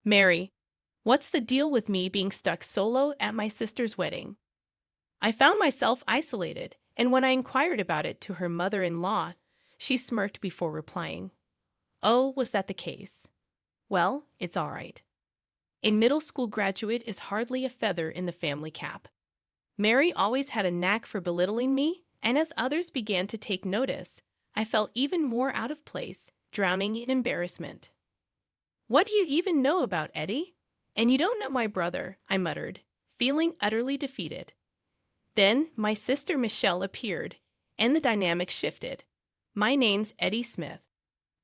Mary, what's the deal with me being stuck solo at my sister's wedding? I found myself isolated, and when I inquired about it to her mother-in-law, she smirked before replying. Oh, was that the case? Well, it's all right. A middle school graduate is hardly a feather in the family cap. Mary always had a knack for belittling me, and as others began to take notice, I felt even more out of place, drowning in embarrassment. What do you even know about Eddie? And you don't know my brother, I muttered, feeling utterly defeated. Then my sister Michelle appeared, and the dynamic shifted. My name's Eddie Smith.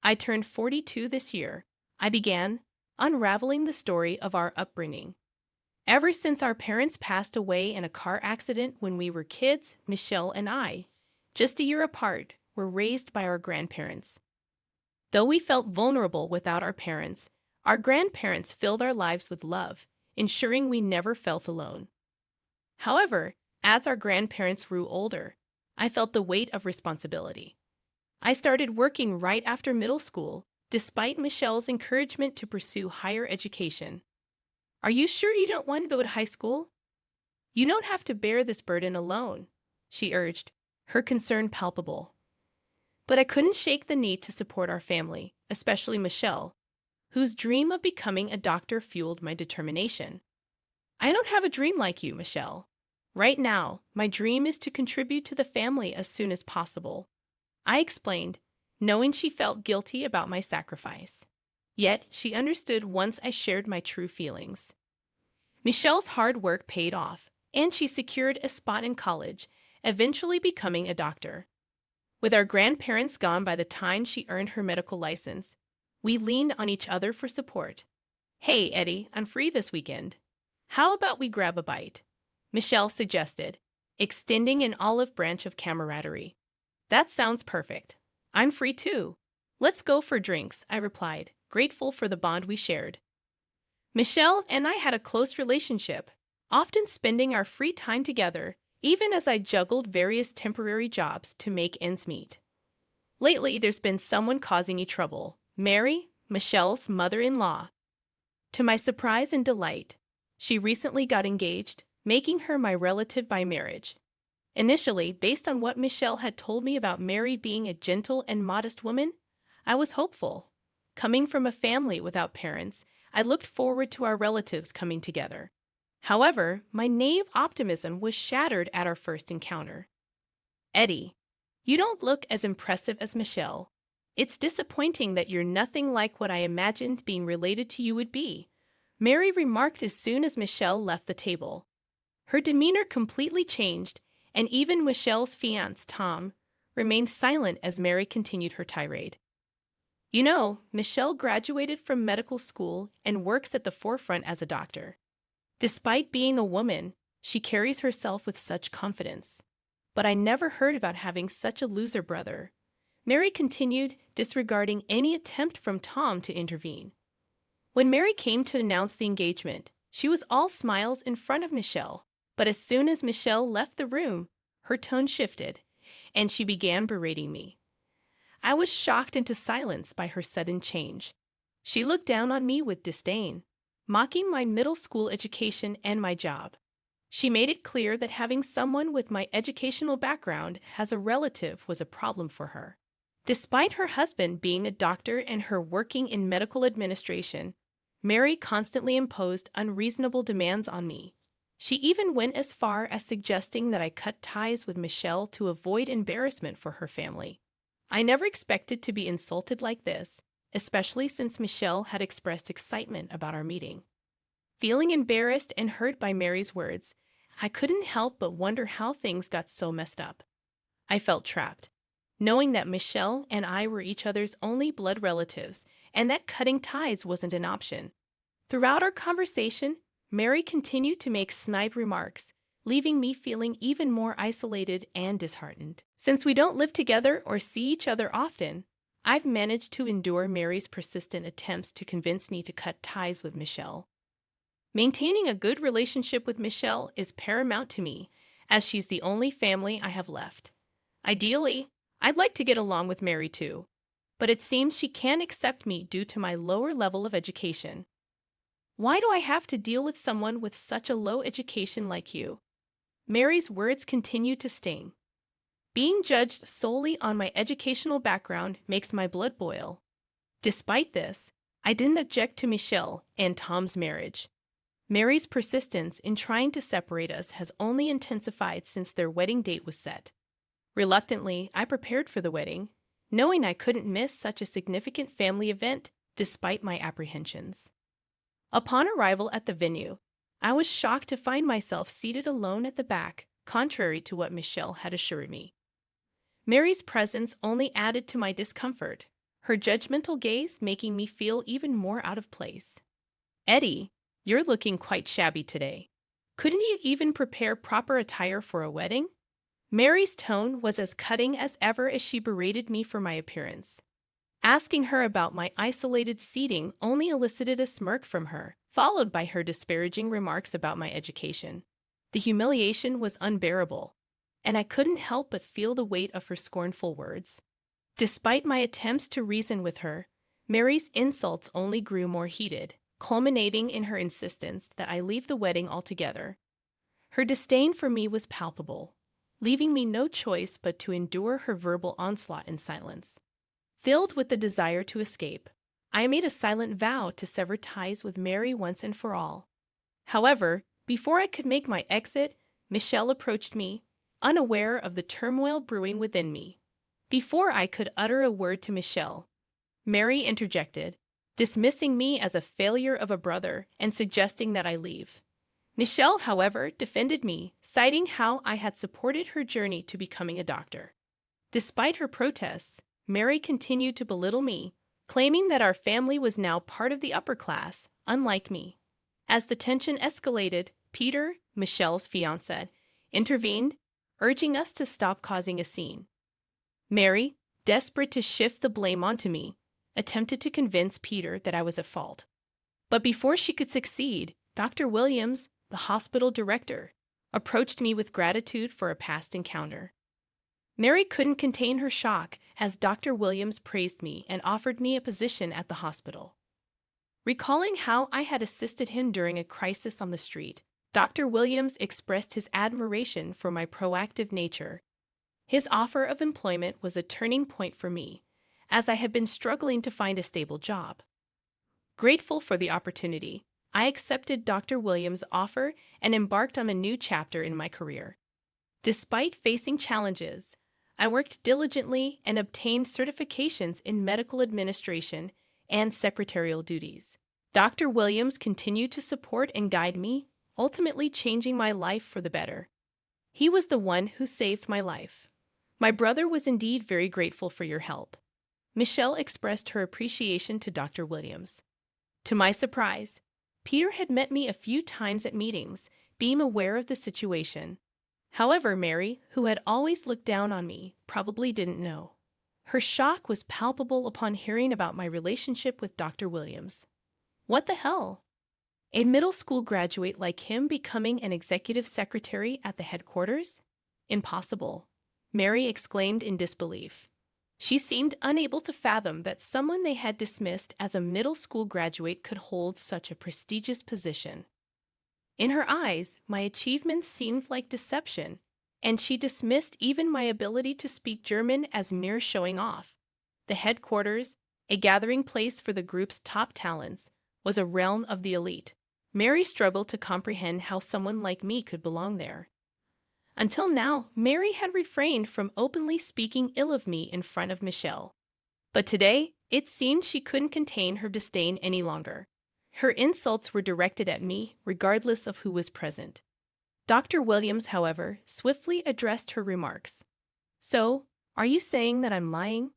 I turned 42 this year. I began unraveling the story of our upbringing. Ever since our parents passed away in a car accident when we were kids, Michelle and I, just a year apart, were raised by our grandparents. Though we felt vulnerable without our parents, our grandparents filled our lives with love, ensuring we never felt alone. However, as our grandparents grew older, I felt the weight of responsibility. I started working right after middle school, despite Michelle's encouragement to pursue higher education. Are you sure you don't want to go to high school? You don't have to bear this burden alone, she urged, her concern palpable. But I couldn't shake the need to support our family, especially Michelle, whose dream of becoming a doctor fueled my determination. I don't have a dream like you, Michelle. Right now, my dream is to contribute to the family as soon as possible, I explained, knowing she felt guilty about my sacrifice. Yet, she understood once I shared my true feelings. Michelle's hard work paid off, and she secured a spot in college, eventually becoming a doctor. With our grandparents gone by the time she earned her medical license, we leaned on each other for support. Hey, Eddie, I'm free this weekend. How about we grab a bite? Michelle suggested, extending an olive branch of camaraderie. That sounds perfect. I'm free too. Let's go for drinks, I replied, grateful for the bond we shared. Michelle and I had a close relationship, often spending our free time together, even as I juggled various temporary jobs to make ends meet. Lately, there's been someone causing me trouble, Mary, Michelle's mother-in-law. To my surprise and delight, she recently got engaged, making her my relative by marriage. Initially, based on what Michelle had told me about Mary being a gentle and modest woman, I was hopeful. Coming from a family without parents, I looked forward to our relatives coming together. However, my naive optimism was shattered at our first encounter. Eddie, you don't look as impressive as Michelle. It's disappointing that you're nothing like what I imagined being related to you would be, Mary remarked as soon as Michelle left the table. Her demeanor completely changed, and even Michelle's fiancé, Tom, remained silent as Mary continued her tirade. You know, Michelle graduated from medical school and works at the forefront as a doctor. Despite being a woman, she carries herself with such confidence. But I never heard about having such a loser brother. Mary continued, disregarding any attempt from Tom to intervene. When Mary came to announce the engagement, she was all smiles in front of Michelle. But as soon as Michelle left the room, her tone shifted, and she began berating me. I was shocked into silence by her sudden change. She looked down on me with disdain, mocking my middle school education and my job. She made it clear that having someone with my educational background as a relative was a problem for her. Despite her husband being a doctor and her working in medical administration, Mary constantly imposed unreasonable demands on me. She even went as far as suggesting that I cut ties with Michelle to avoid embarrassment for her family. I never expected to be insulted like this, especially since Michelle had expressed excitement about our meeting. Feeling embarrassed and hurt by Mary's words, I couldn't help but wonder how things got so messed up. I felt trapped, knowing that Michelle and I were each other's only blood relatives and that cutting ties wasn't an option. Throughout our conversation, Mary continued to make snide remarks, leaving me feeling even more isolated and disheartened. Since we don't live together or see each other often, I've managed to endure Mary's persistent attempts to convince me to cut ties with Michelle. Maintaining a good relationship with Michelle is paramount to me, as she's the only family I have left. Ideally, I'd like to get along with Mary too, but it seems she can't accept me due to my lower level of education. Why do I have to deal with someone with such a low education like you? Mary's words continued to sting. Being judged solely on my educational background makes my blood boil. Despite this, I didn't object to Michelle and Tom's marriage. Mary's persistence in trying to separate us has only intensified since their wedding date was set. Reluctantly, I prepared for the wedding, knowing I couldn't miss such a significant family event despite my apprehensions. Upon arrival at the venue, I was shocked to find myself seated alone at the back, contrary to what Michelle had assured me. Mary's presence only added to my discomfort, her judgmental gaze making me feel even more out of place. Eddie, you're looking quite shabby today. Couldn't you even prepare proper attire for a wedding? Mary's tone was as cutting as ever as she berated me for my appearance. Asking her about my isolated seating only elicited a smirk from her, followed by her disparaging remarks about my education. The humiliation was unbearable, and I couldn't help but feel the weight of her scornful words. Despite my attempts to reason with her, Mary's insults only grew more heated, culminating in her insistence that I leave the wedding altogether. Her disdain for me was palpable, leaving me no choice but to endure her verbal onslaught in silence. Filled with the desire to escape, I made a silent vow to sever ties with Mary once and for all. However, before I could make my exit, Michelle approached me, unaware of the turmoil brewing within me. Before I could utter a word to Michelle, Mary interjected, dismissing me as a failure of a brother and suggesting that I leave. Michelle, however, defended me, citing how I had supported her journey to becoming a doctor. Despite her protests, Mary continued to belittle me, claiming that our family was now part of the upper class, unlike me. As the tension escalated, Peter, Michelle's fiancé, intervened, urging us to stop causing a scene. Mary, desperate to shift the blame onto me, attempted to convince Peter that I was at fault. But before she could succeed, Dr. Williams, the hospital director, approached me with gratitude for a past encounter. Mary couldn't contain her shock as Dr. Williams praised me and offered me a position at the hospital. Recalling how I had assisted him during a crisis on the street, Dr. Williams expressed his admiration for my proactive nature. His offer of employment was a turning point for me, as I had been struggling to find a stable job. Grateful for the opportunity, I accepted Dr. Williams' offer and embarked on a new chapter in my career. Despite facing challenges, I worked diligently and obtained certifications in medical administration and secretarial duties. Dr. Williams continued to support and guide me, ultimately changing my life for the better. He was the one who saved my life. My brother was indeed very grateful for your help. Michelle expressed her appreciation to Dr. Williams. To my surprise, Peter had met me a few times at meetings, being aware of the situation. However, Mary, who had always looked down on me, probably didn't know. Her shock was palpable upon hearing about my relationship with Dr. Williams. What the hell? A middle school graduate like him becoming an executive secretary at the headquarters? Impossible, Mary exclaimed in disbelief. She seemed unable to fathom that someone they had dismissed as a middle school graduate could hold such a prestigious position. In her eyes, my achievements seemed like deception, and she dismissed even my ability to speak German as mere showing off. The headquarters, a gathering place for the group's top talents, was a realm of the elite. Mary struggled to comprehend how someone like me could belong there. Until now, Mary had refrained from openly speaking ill of me in front of Michelle. But today, it seemed she couldn't contain her disdain any longer. Her insults were directed at me, regardless of who was present. Dr. Williams, however, swiftly addressed her remarks. So, are you saying that I'm lying?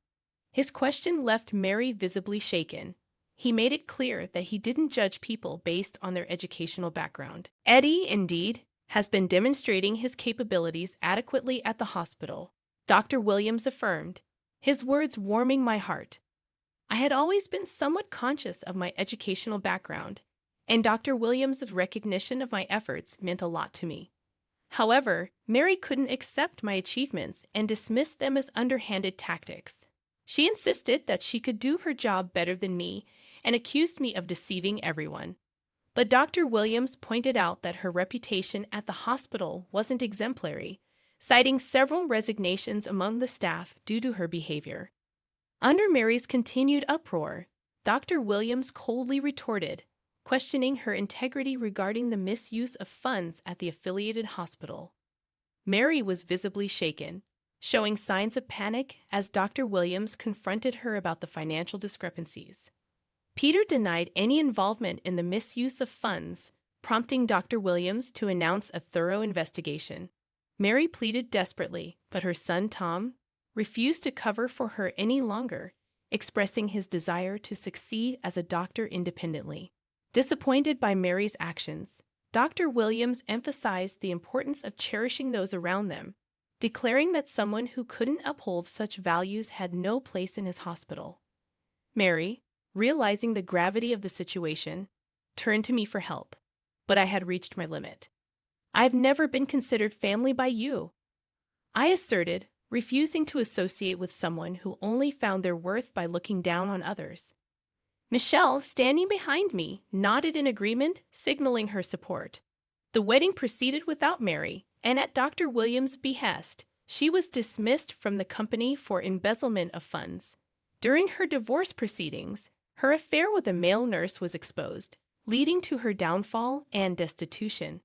His question left Mary visibly shaken. He made it clear that he didn't judge people based on their educational background. Eddie, indeed, has been demonstrating his capabilities adequately at the hospital, Dr. Williams affirmed, his words warming my heart. I had always been somewhat conscious of my educational background, and Dr. Williams' recognition of my efforts meant a lot to me. However, Mary couldn't accept my achievements and dismissed them as underhanded tactics. She insisted that she could do her job better than me and accused me of deceiving everyone. But Dr. Williams pointed out that her reputation at the hospital wasn't exemplary, citing several resignations among the staff due to her behavior. Under Mary's continued uproar, Dr. Williams coldly retorted, questioning her integrity regarding the misuse of funds at the affiliated hospital. Mary was visibly shaken, showing signs of panic as Dr. Williams confronted her about the financial discrepancies. Peter denied any involvement in the misuse of funds, prompting Dr. Williams to announce a thorough investigation. Mary pleaded desperately, but her son Tom refused to cover for her any longer, expressing his desire to succeed as a doctor independently. Disappointed by Mary's actions, Dr. Williams emphasized the importance of cherishing those around them, declaring that someone who couldn't uphold such values had no place in his hospital. Mary, realizing the gravity of the situation, turned to me for help, but I had reached my limit. "I've never been considered family by you," I asserted, refusing to associate with someone who only found their worth by looking down on others. Michelle, standing behind me, nodded in agreement, signaling her support. The wedding proceeded without Mary, and at Dr. Williams' behest, she was dismissed from the company for embezzlement of funds. During her divorce proceedings, her affair with a male nurse was exposed, leading to her downfall and destitution.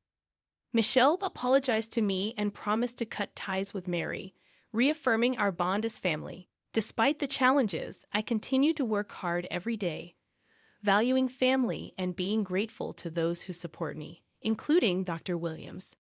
Michelle apologized to me and promised to cut ties with Mary, reaffirming our bond as family. Despite the challenges, I continue to work hard every day, valuing family and being grateful to those who support me, including Dr. Williams.